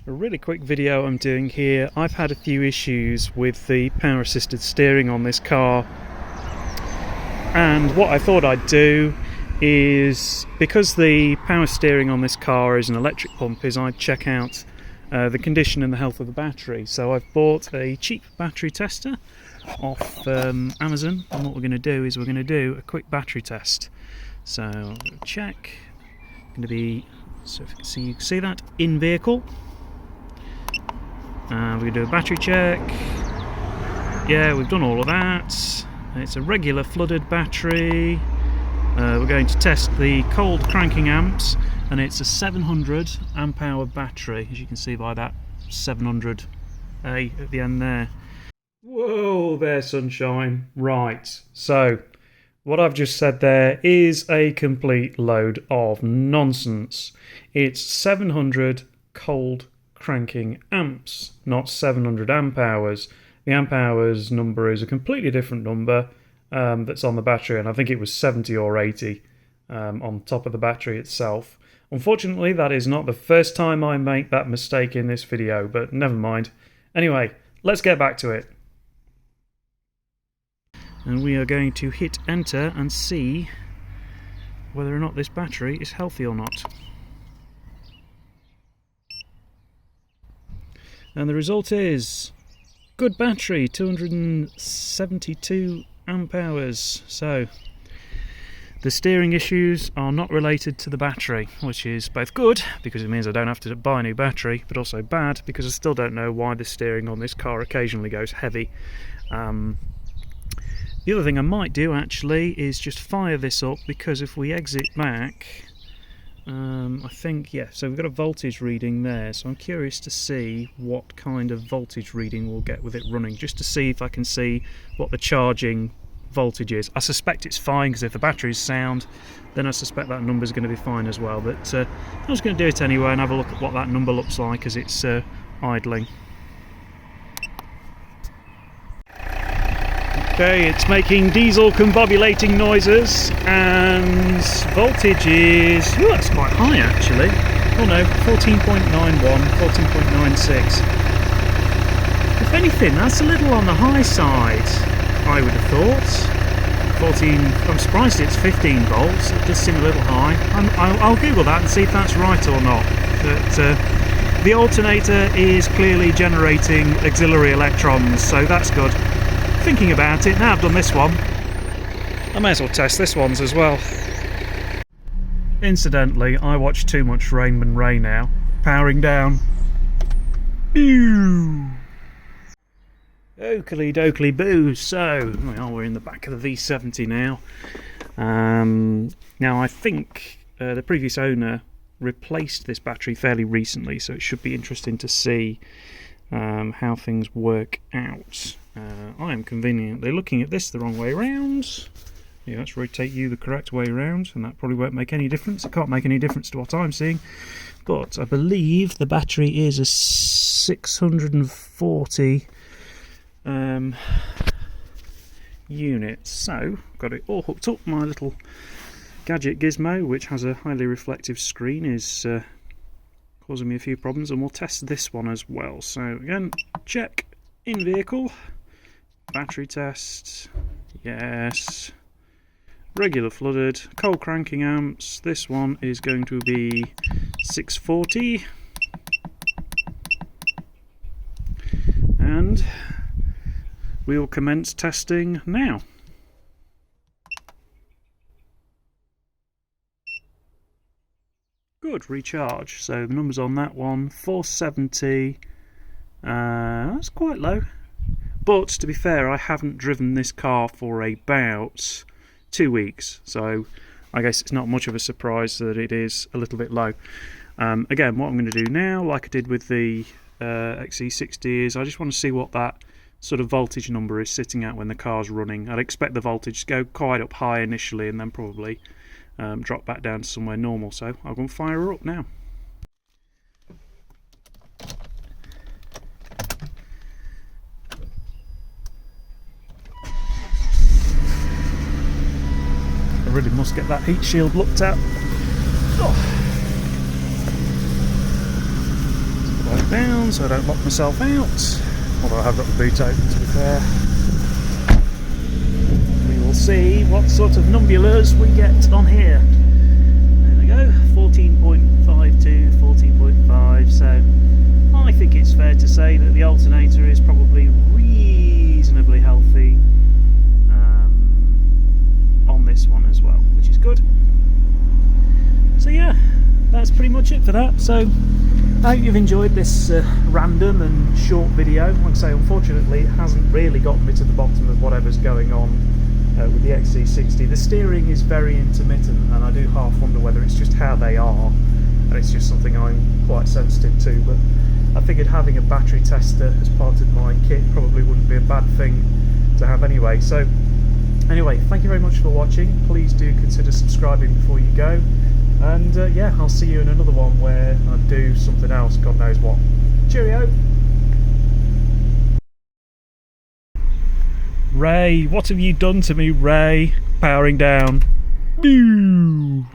A really quick video I'm doing here. I've had a few issues with the power assisted steering on this car, and what I thought I'd do is, because the power steering on this car is an electric pump, is I'd check out the condition and the health of the battery. So I've bought a cheap battery tester off Amazon, and what we're going to do is we're going to do a quick battery test. So check, going to be, so if you can see that in vehicle. We're going to do a battery check. Yeah, we've done all of that. It's a regular flooded battery. We're going to test the cold cranking amps, and it's a 700 amp hour battery, as you can see by that 700A at the end there. Whoa there, sunshine. Right, so what I've just said there is a complete load of nonsense. It's 700 cold cranking amps, not 700 amp hours. The amp hours number is a completely different number that's on the battery, and I think it was 70 or 80 on top of the battery itself. Unfortunately, that is not the first time I make that mistake in this video, but never mind. Anyway, let's get back to it. And we are going to hit enter and see whether or not this battery is healthy or not. And the result is good battery, 272 amp hours. So the steering issues are not related to the battery, which is both good because it means I don't have to buy a new battery, but also bad because I still don't know why the steering on this car occasionally goes heavy. The other thing I might do actually is just fire this up, because if we exit back, I think, yeah, so we've got a voltage reading there, so I'm curious to see what kind of voltage reading we'll get with it running, just to see if I can see what the charging voltage is. I suspect it's fine, because if the battery's sound, then I suspect that number's going to be fine as well, but I'm just going to do it anyway and have a look at what that number looks like as it's idling. Okay, it's making diesel combobulating noises, and voltage is, oh, that's quite high actually. Oh no, 14.91, 14.96. If anything, that's a little on the high side, I would have thought. 14, I'm surprised it's 15 volts, it does seem a little high. I'll Google that and see if that's right or not. But the alternator is clearly generating auxiliary electrons, so that's good. Thinking about it, now I've done this one, I may as well test this one's as well. Incidentally, I watch too much Rainman Ray now. Powering down. Oakley dokley boo. So, we're in the back of the V70 now. Now I think the previous owner replaced this battery fairly recently, so it should be interesting to see how things work out. I am conveniently looking at this the wrong way around. Yeah, let's rotate you the correct way around, and that probably won't make any difference. It can't make any difference to what I'm seeing, but I believe the battery is a 640 units. So I've got it all hooked up. My little Gadget gizmo, which has a highly reflective screen, is causing me a few problems, and we'll test this one as well. So again, check in vehicle, battery test, yes, regular flooded, cold cranking amps. This one is going to be 640, and we will commence testing now. Good recharge. So the numbers on that one, 470. That's quite low. But to be fair, I haven't driven this car for about 2 weeks, so I guess it's not much of a surprise that it is a little bit low. Again, what I'm going to do now, like I did with the XC60, is I just want to see what that sort of voltage number is sitting at when the car's running. I'd expect the voltage to go quite up high initially and then probably drop back down to somewhere normal, so I'll go and fire her up now. I really must get that heat shield looked at. Oh. down so I don't lock myself out, although I have got the boot open, to be fair. We will see what sort of numbulars we get on here. There we go, 14.52, 14.5, so I think it's fair to say that the alternator is probably reasonably healthy on this one as well, which is good. So yeah, that's pretty much it for that. So I hope you've enjoyed this random and short video. Like I say, unfortunately it hasn't really gotten me to the bottom of whatever's going on with the XC60. The steering is very intermittent, and I do half wonder whether it's just how they are, and it's just something I'm quite sensitive to, but I figured having a battery tester as part of my kit probably wouldn't be a bad thing to have anyway. So anyway, thank you very much for watching. Please do consider subscribing before you go, and yeah, I'll see you in another one where I do something else, God knows what. Cheerio! Ray, what have you done to me, Ray? Powering down. Boo!